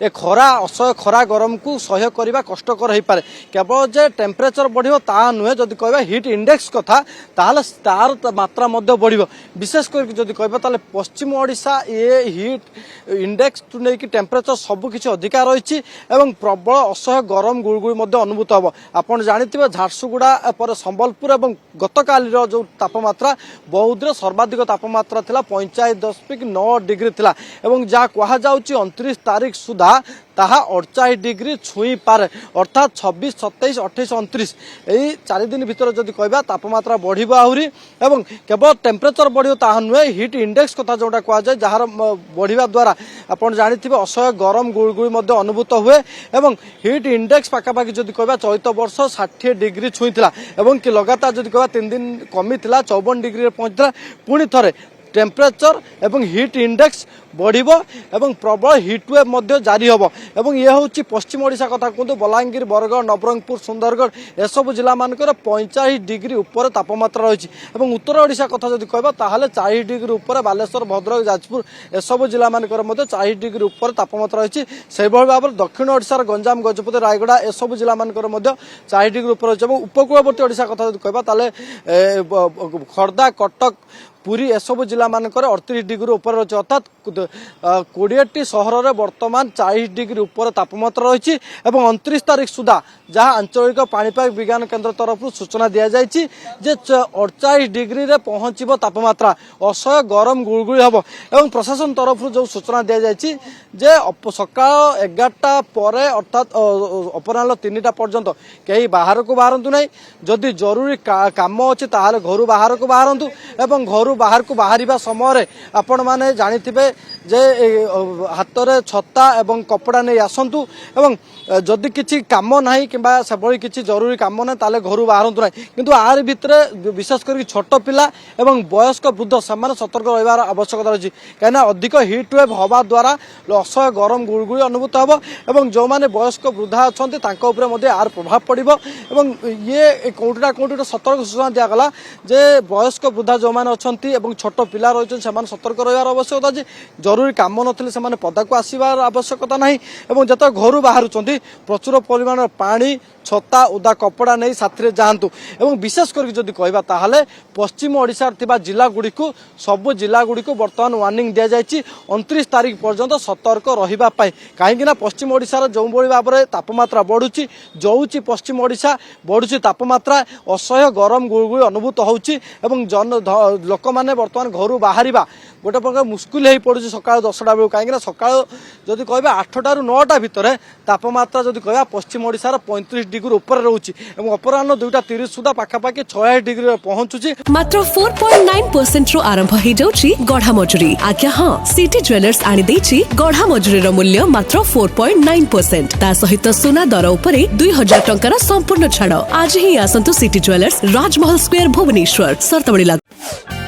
ए खरा असह्य खरा गरम को सह्य करने कष्टकर हो पाए केवल जे टेम्परेचर बढ़ो ता नुहे जदि कह हिट इंडेक्स कथा तार मात्रा बढ़ विशेष करके कहबा ताले पश्चिम ओडिशा ये हिट इंडेक्स टू नहीं टेम्परेचर सबकिछि अधिका रही एवं प्रबल असह्य गरम गुड़गुड़ी अनुभूत हम आपड़ जानी झारसुगुड़ा पर संबलपुर और गतकाल जो तापमात्रा बौद्ध सर्वाधिक तापमात्रा थिला 45.9 डिग्री थिला एवं जहाँ कहुच्छी 29 तारीख सुधा ताहा 48 डिग्री छुई पारे अर्थात 26, 27, 28, 29 यही 4 दिन भीतर जदि कहबा तापमात्रा बढ़िबो आहुरी एवं केवल टेम्परेचर बढ़ियो ताहा नुहे हिट इंडेक्स कथा जोटा कहुए जार बढ़िया द्वारा आपन जानिथिबे असह्य गरम गुड़गुड़ी अनुभूत हुए एवं हिट इंडेक्स पाखापाखि जदि कहबा चलित वर्ष 60 डिग्री छुईला एवं कि लगातार जदि कहबा 3 दिन कमी 54 डिग्री पहुंचला पुणी थरे टेम्परेचर एवं हिट इंडेक्स बढ़िबो एवं प्रबल हिटवेव मध्य जारी होबो एवं ये होची पश्चिम ओडिशा कथा कहतु बलांगीर बरगढ़ नवरंगपुर सुंदरगढ़ एसबु जिला मानकर 45 डिग्री उपर तापमात्रा रही एवं उत्तर ओडिशा कथा जदि कहबा ताहले 40 डिग्री उपर बालेश्वर भद्रक जाजपुर एसबु जिला मानकर मध्य 40 डिग्री उपर तापमात्रा रही से भाव दक्षिण ओडिशार गंजाम गजपति रायगड़ा एसबु जिला मानकर मध्य 40 डिग्री उपर रही उपकूलवर्ती ओडिशा कथा जदि कहबा ताहले खर्दा कटक पुरी एसबु जिला मानकर 38 डिग्री उपर रही अर्थात 20टी सहर में बर्तमान 40 डिग्री उपर तापमात्रा रही एवं 29 तारीख सुधा जहाँ आंचलिक पाणीपाग विज्ञान केन्द्र तरफ सूचना दि जाए 48 डिग्री रे पहुंचब तापमात्रा असह्य गरम गुड़गुड़ी हम एवं प्रशासन तरफ जो सूचना दि जाए सका 11टा पर अर्थात अपराह 3टा पर्यंत कहीं बाहर को बाहरतु ना जदि जरूरी काम अच्छे ताहले घर बाहर को बाहरतु एवं घर बाहर को बाहर समय आपण मैंने जानिथिबे जे हाथ में छता एवं कपड़ा नहीं आसतु एवं जदि किसी काम ना कि किसी जरूरी काम ना ताले घर बाहरतु ना किंतु आर भितर विशेष कर छोट पिला एवं वयस्क वृद्ध से सतर्क रहार आवश्यकता रही कहीं अधिक हिटवेव हवा द्वारा असह्य गरम गुड़गुड़ी अनुभूत हम एवं जो मैंने वयस्क वृद्धा अच्छा आर प्रभाव पड़ो एवं ये कौटिना कौटि सतर्क सूचना दिगला जे वयस्क वृद्धा जो मैंने अच्छा एवं छोट पिला रही सतर्क रहार आवश्यकता अच्छे जरूरी काम ना पदा को आसबार आवश्यकता ना एवं जो घर बाहर प्रचुर परिमाण पानी छता उदा कपड़ा नहीं साथी जातु एवं विशेष करके जदि कहबा ताहले पश्चिम ओडिशा थिबा जिला गुडी को सब जिला गुडी को वर्तमान वार्निंग दिया जायछि 29 तारीख पर्यंत सतर्क रहिबा पाई काहेकि ना पश्चिम ओडिशा जो बड़ी भाव में तापमात्रा बढ़ुची जोची पश्चिम ओडिशा बढ़ुची तापमात्रा असह्य गरम गुड़गुड़ी अनुभूत होउची एवं लोक माने वर्तमान घर बाहरिबा गोटे प्रकार मुस्किल हो पड़ुଛି सकाळ 10टा बेलू कहीं सका जदि कह 8टा ରୁ 9टा भितर तापमात्रा जदि कह पश्चिम ओडिशार 35 डिग्री ऊपर रोचे अपराह 2:30 सुधा पाखापाखि 66 डिग्री पहुंचुची मात्र 4.9% रु आरंभ हो जाउची गढ़ा मजुरी आज्ञा हाँ सिटी ज्वेलर्स आनी देछि गढ़ा मजुरी मूल्य मात्र 4.9% ता सहित सुना दर उपरे 2000 टंकार संपूर्ण छाड़ आज ही आसंतु सिटी ज्वेलर्स राजमहल स्क्वायर भुवनेश्वर सर्तबड़ी लागू।